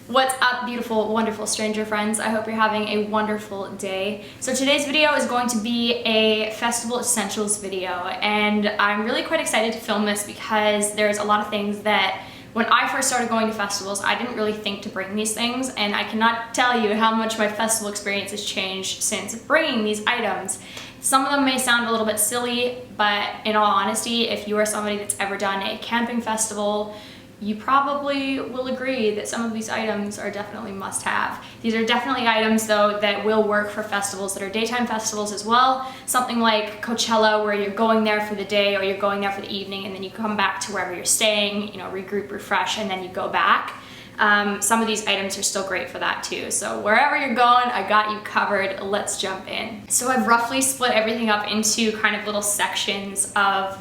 What's up, beautiful, wonderful stranger friends? I hope you're having a wonderful day. So today's video is going to be a festival essentials video, and I'm really quite excited to film this because there's a lot of things that when I first started going to festivals, I didn't really think to bring these things, and I cannot tell you how much my festival experience has changed since bringing these items. Some of them may sound a little bit silly, but in all honesty, if you are somebody that's ever done a camping festival, you probably will agree that some of these items are definitely must-have. These are definitely items, though, that will work for festivals that are daytime festivals as well. Something like Coachella, where you're going there for the day or you're going there for the evening, and then you come back to wherever you're staying, you know, regroup, refresh, and then you go back. Some of these items are still great for that too. So wherever you're going, I got you covered. Let's jump in. So I've roughly split everything up into kind of little sections of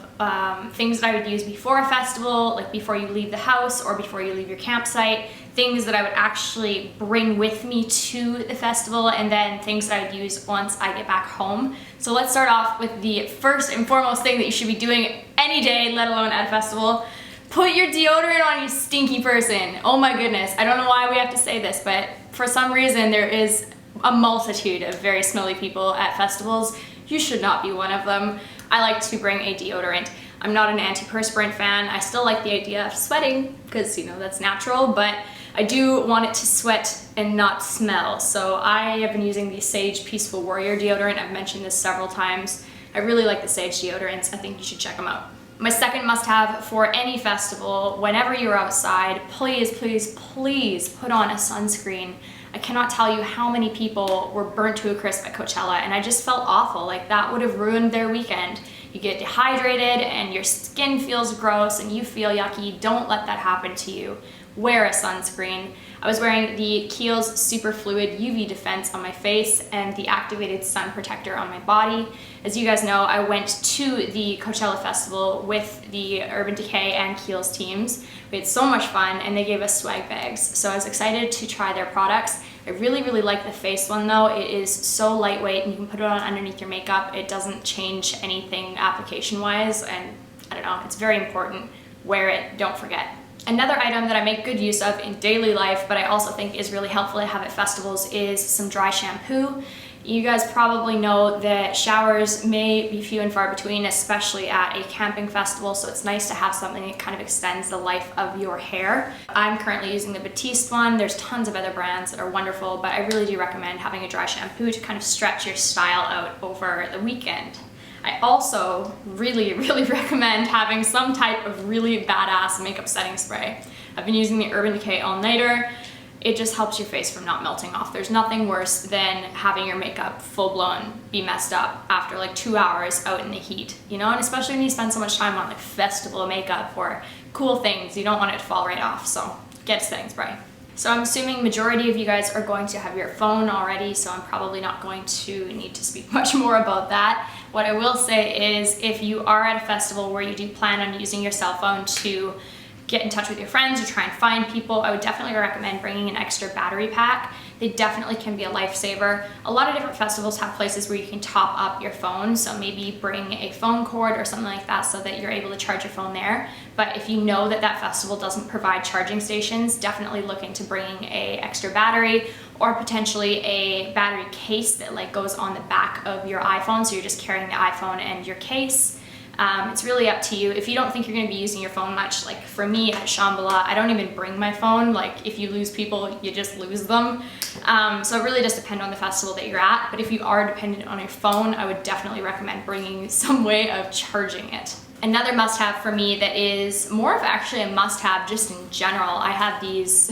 things that I would use before a festival, like before you leave the house or before you leave your campsite, things that I would actually bring with me to the festival, and then things that I would use once I get back home. So let's start off with the first and foremost thing that you should be doing any day, let alone at a festival. Put your deodorant on, you stinky person. Oh my goodness, I don't know why we have to say this, but for some reason there is a multitude of very smelly people at festivals. You should not be one of them. I like to bring a deodorant. I'm not an antiperspirant fan. I still like the idea of sweating because, you know, that's natural, but I do want it to sweat and not smell. So I have been using the Saje Peaceful Warrior deodorant. I've mentioned this several times. I really like the Saje deodorants. I think you should check them out. My second must-have for any festival, whenever you're outside, please, please, please put on a sunscreen. I cannot tell you how many people were burnt to a crisp at Coachella, and I just felt awful. Like, that would have ruined their weekend. You get dehydrated and your skin feels gross and you feel yucky. Don't let that happen to you. Wear a sunscreen. I was wearing the Kiehl's Super Fluid UV Defense on my face and the Activated Sun Protector on my body. As you guys know, I went to the Coachella Festival with the Urban Decay and Kiehl's teams. We had so much fun, and they gave us swag bags. So I was excited to try their products. I really, really like the face one though. It is so lightweight and you can put it on underneath your makeup. It doesn't change anything application-wise, and I don't know, it's very important. Wear it, don't forget. Another item that I make good use of in daily life, but I also think is really helpful to have at festivals, is some dry shampoo. You guys probably know that showers may be few and far between, especially at a camping festival, so it's nice to have something that kind of extends the life of your hair. I'm currently using the Batiste one. There's tons of other brands that are wonderful, but I really do recommend having a dry shampoo to kind of stretch your style out over the weekend. I also really, really recommend having some type of really badass makeup setting spray. I've been using the Urban Decay All Nighter. It just helps your face from not melting off. There's nothing worse than having your makeup full-blown be messed up after like 2 hours out in the heat, you know? And especially when you spend so much time on like festival makeup or cool things, you don't want it to fall right off, so get setting spray. So I'm assuming majority of you guys are going to have your phone already, so I'm probably not going to need to speak much more about that. What I will say is, if you are at a festival where you do plan on using your cell phone to get in touch with your friends or try and find people, I would definitely recommend bringing an extra battery pack. They definitely can be a lifesaver. A lot of different festivals have places where you can top up your phone, so maybe bring a phone cord or something like that so that you're able to charge your phone there. But if you know that that festival doesn't provide charging stations, definitely look into bringing a extra battery or potentially a battery case that like goes on the back of your iPhone, so you're just carrying the iPhone and your case. It's really up to you. If you don't think you're going to be using your phone much, like for me at Shambhala, I don't even bring my phone. Like, if you lose people, you just lose them. So it really does depend on the festival that you're at. But if you are dependent on your phone, I would definitely recommend bringing some way of charging it. Another must-have for me that is more of actually a must-have just in general, I have these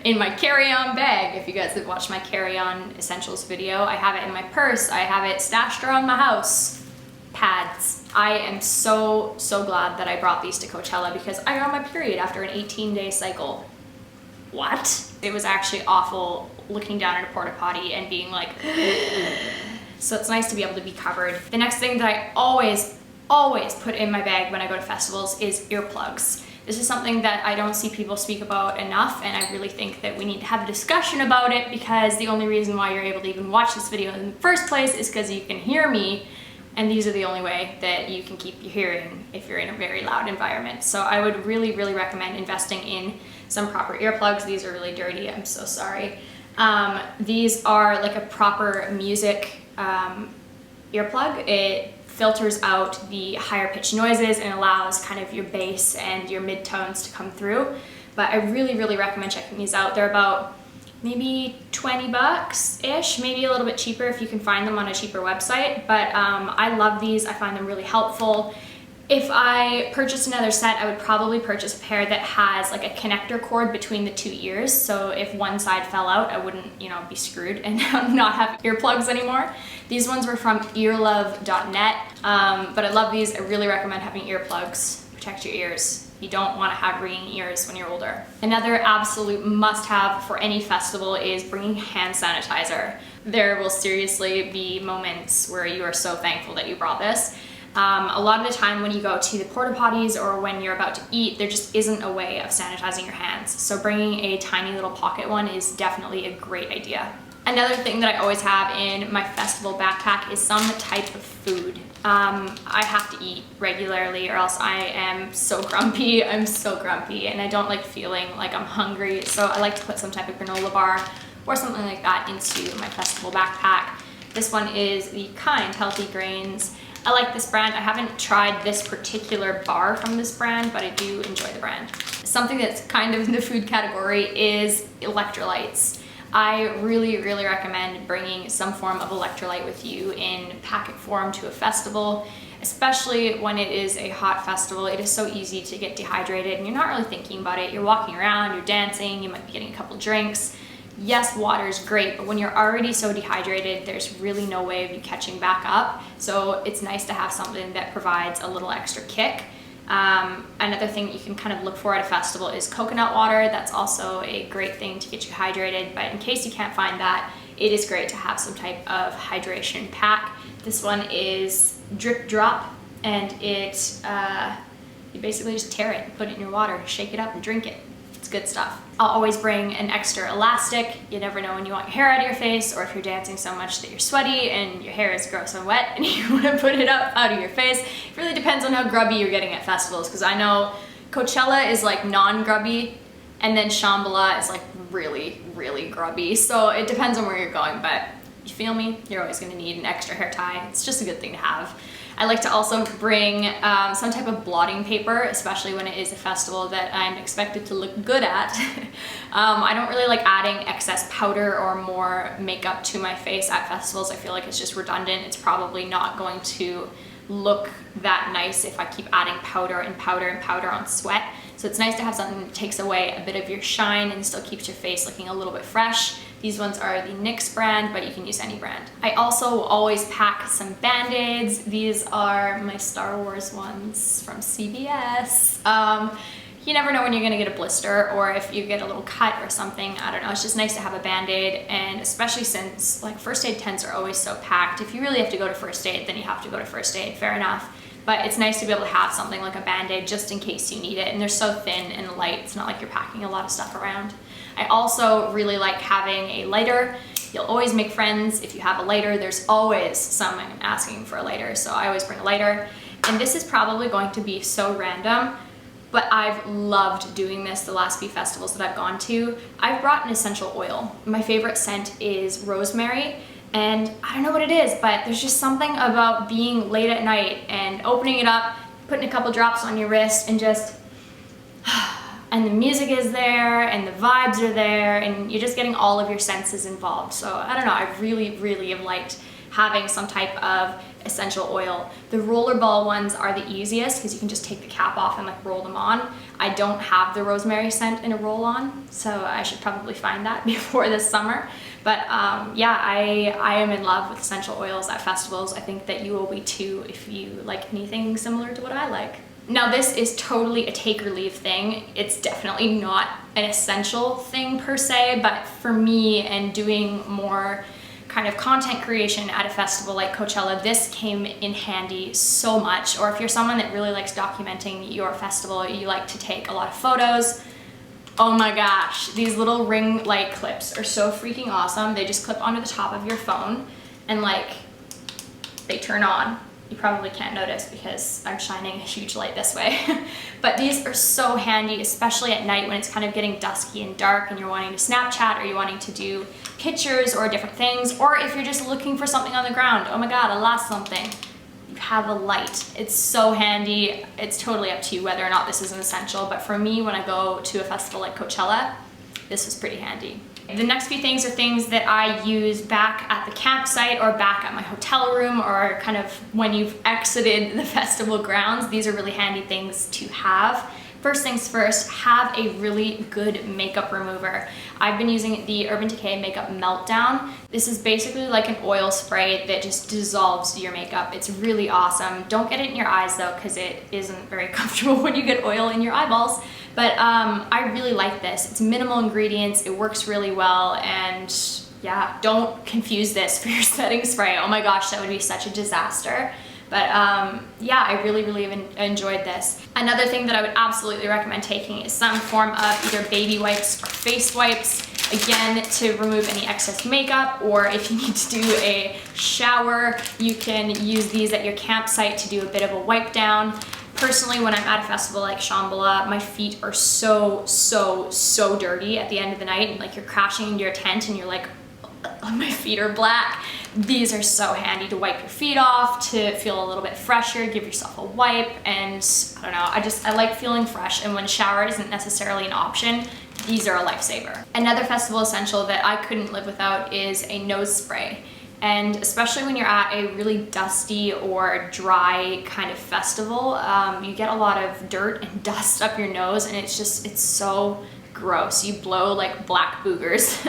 in my carry-on bag. If you guys have watched my carry-on essentials video, I have it in my purse. I have it stashed around my house. Pads. I am so glad that I brought these to Coachella because I got my period after an 18-day cycle. What? It was actually awful looking down at a porta potty and being like, so it's nice to be able to be covered. The next thing that I always put in my bag when I go to festivals is earplugs. This is something that I don't see people speak about enough, and I really think that we need to have a discussion about it, because the only reason why you're able to even watch this video in the first place is because you can hear me. and these are the only way that you can keep your hearing if you're in a very loud environment. So I would really, really recommend investing in some proper earplugs. These are really dirty, I'm so sorry. These are like a proper music earplug. It filters out the higher pitched noises and allows kind of your bass and your mid-tones to come through. But I really, really recommend checking these out. They're about maybe 20 bucks-ish, maybe a little bit cheaper if you can find them on a cheaper website. But I love these, I find them really helpful. If I purchased another set, I would probably purchase a pair that has like a connector cord between the two ears. So if one side fell out, I wouldn't, you know, be screwed and not have earplugs anymore. These ones were from earlove.net, but I love these. I really recommend having earplugs. Protect your ears. You don't want to have ringing ears when you're older. Another absolute must-have for any festival is bringing hand sanitizer. There will seriously be moments where you are so thankful that you brought this. A lot of the time when you go to the porta potties or when you're about to eat, there just isn't a way of sanitizing your hands. So bringing a tiny little pocket one is definitely a great idea. Another thing that I always have in my festival backpack is some type of food. I have to eat regularly or else I am so grumpy. I'm so grumpy and I don't like feeling like I'm hungry. So I like to put some type of granola bar or something like that into my festival backpack. This one is the Kind Healthy Grains. I like this brand. I haven't tried this particular bar from this brand, but I do enjoy the brand. Something that's kind of in the food category is electrolytes. I really, really recommend bringing some form of electrolyte with you in packet form to a festival, especially when it is a hot festival. It is so easy to get dehydrated and you're not really thinking about it. You're walking around, you're dancing, you might be getting a couple drinks. Yes, water is great, but when you're already so dehydrated, there's really no way of you catching back up. So it's nice to have something that provides a little extra kick. Another thing that you can kind of look for at a festival is coconut water. That's also a great thing to get you hydrated, but in case you can't find that, it is great to have some type of hydration pack. This one is Drip Drop, and it you basically just tear it, put it in your water, shake it up and drink it. It's good stuff. I'll always bring an extra elastic. You never know when you want your hair out of your face or if you're dancing so much that you're sweaty and your hair is gross and wet and you want to put it up out of your face. It really depends on how grubby you're getting at festivals, because I know Coachella is like non-grubby and then Shambhala is like really, really grubby. So it depends on where you're going, but you feel me? You're always going to need an extra hair tie. It's just a good thing to have. I like to also bring some type of blotting paper, especially when it is a festival that I'm expected to look good at. I don't really like adding excess powder or more makeup to my face at festivals. I feel like it's just redundant. It's probably not going to look that nice if I keep adding powder and powder and powder on sweat. So it's nice to have something that takes away a bit of your shine and still keeps your face looking a little bit fresh. These ones are the NYX brand, but you can use any brand. I also always pack some Bandaids. These are my Star Wars ones from CBS. You never know when you're gonna get a blister or if you get a little cut or something. I don't know, it's just nice to have a Band-Aid, and especially since like first aid tents are always so packed. If you really have to go to first aid, then you have to go to first aid, fair enough. But it's nice to be able to have something like a Band-Aid just in case you need it. And they're so thin and light, it's not like you're packing a lot of stuff around. I also really like having a lighter. You'll always make friends if you have a lighter. There's always someone asking for a lighter, so I always bring a lighter. And this is probably going to be so random, but I've loved doing this the last few festivals that I've gone to. I've brought an essential oil. My favorite scent is Rosemary. And I don't know what it is, but there's just something about being late at night and opening it up, putting a couple drops on your wrist and just, and the music is there and the vibes are there and you're just getting all of your senses involved. So I don't know, I really, really have liked having some type of essential oil. The rollerball ones are the easiest because you can just take the cap off and like roll them on. I don't have the rosemary scent in a roll-on, so I should probably find that before this summer. But yeah, I am in love with essential oils at festivals. I think that you will be too if you like anything similar to what I like. Now this is totally a take or leave thing. It's definitely not an essential thing per se, but for me and doing more kind of content creation at a festival like Coachella, this came in handy so much. Or if you're someone that really likes documenting your festival, you like to take a lot of photos, oh my gosh, these little ring light clips are so freaking awesome. They just clip onto the top of your phone and like they turn on You probably can't notice because I'm shining a huge light this way. But these are so handy, especially at night when it's kind of getting dusky and dark and you're wanting to Snapchat or you're wanting to do pictures or different things, or if you're just looking for something on the ground. Oh my God, I lost something. You have a light. It's so handy. It's totally up to you whether or not this is an essential, but for me, when I go to a festival like Coachella, this was pretty handy. The next few things are things that I use back at the campsite or back at my hotel room, or kind of when you've exited the festival grounds. These are really handy things to have. First things first, have a really good makeup remover. I've been using the Urban Decay Makeup Meltdown. This is basically like an oil spray that just dissolves your makeup. It's really awesome. Don't get it in your eyes though, because it isn't very comfortable when you get oil in your eyeballs. But I really like this. It's minimal ingredients, it works really well, and yeah, don't confuse this for your setting spray. Oh my gosh, that would be such a disaster. But yeah, I really enjoyed this. Another thing that I would absolutely recommend taking is some form of either baby wipes or face wipes, again, to remove any excess makeup, or if you need to do a shower, you can use these at your campsite to do a bit of a wipe down. Personally, when I'm at a festival like Shambhala, my feet are so dirty at the end of the night, and like you're crashing into your tent and you're like, oh, my feet are black. These are so handy to wipe your feet off, to feel a little bit fresher, give yourself a wipe, and I don't know, I like feeling fresh, and when a shower isn't necessarily an option, these are a lifesaver. Another festival essential that I couldn't live without is a nose spray. And especially when you're at a really dusty or dry kind of festival, you get a lot of dirt and dust up your nose, and it's so gross. You blow like black boogers.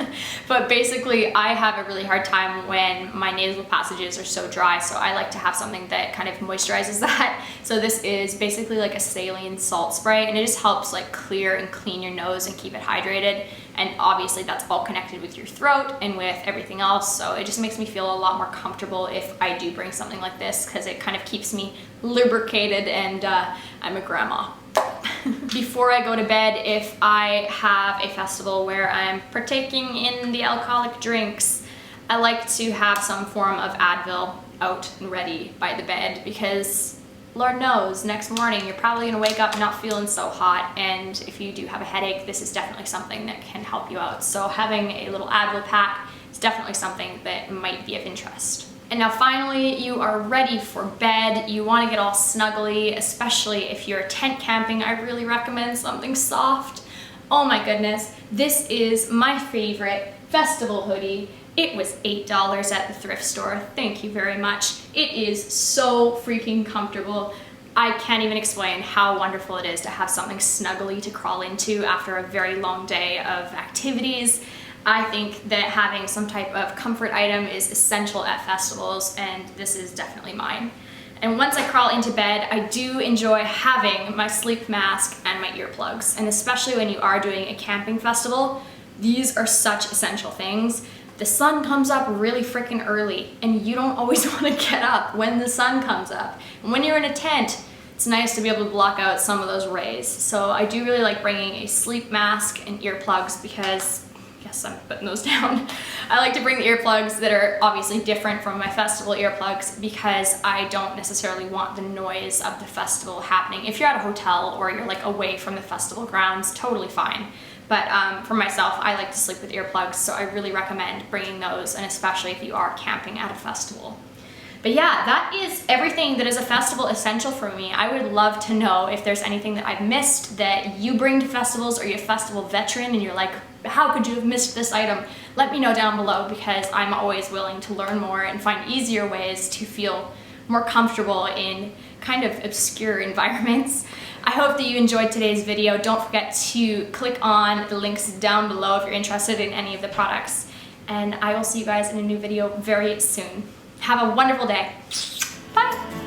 But basically, I have a really hard time when my nasal passages are so dry, so I like to have something that kind of moisturizes that. So this is basically like a saline salt spray, and it just helps like clear and clean your nose and keep it hydrated. And obviously that's all connected with your throat and with everything else, so it just makes me feel a lot more comfortable if I do bring something like this, because it kind of keeps me lubricated, and I'm a grandma. Before I go to bed, if I have a festival where I'm partaking in the alcoholic drinks, I like to have some form of Advil out and ready by the bed, because Lord knows, next morning you're probably gonna wake up not feeling so hot, and if you do have a headache, this is definitely something that can help you out. So having a little Advil pack is definitely something that might be of interest. And now finally, you are ready for bed. You want to get all snuggly, especially if you're tent camping. I really recommend something soft. Oh my goodness, this is my favorite festival hoodie. It was $8 at the thrift store. Thank you very much. It is so freaking comfortable. I can't even explain how wonderful it is to have something snuggly to crawl into after a very long day of activities. I think that having some type of comfort item is essential at festivals, and this is definitely mine. And once I crawl into bed, I do enjoy having my sleep mask and my earplugs. And especially when you are doing a camping festival, these are such essential things. The sun comes up really freaking early, and you don't always want to get up when the sun comes up. And when you're in a tent, it's nice to be able to block out some of those rays. So I do really like bringing a sleep mask and earplugs, because yes, I'm putting those down. I like to bring the earplugs that are obviously different from my festival earplugs, because I don't necessarily want the noise of the festival happening. If you're at a hotel or you're like away from the festival grounds, totally fine. But for myself, I like to sleep with earplugs, so I really recommend bringing those, and especially if you are camping at a festival. But yeah, that is everything that is a festival essential for me. I would love to know if there's anything that I've missed that you bring to festivals, or you're a festival veteran and you're like, how could you have missed this item? Let me know down below, because I'm always willing to learn more and find easier ways to feel more comfortable in kind of obscure environments. I hope that you enjoyed today's video. Don't forget to click on the links down below if you're interested in any of the products. And I will see you guys in a new video very soon. Have a wonderful day. Bye.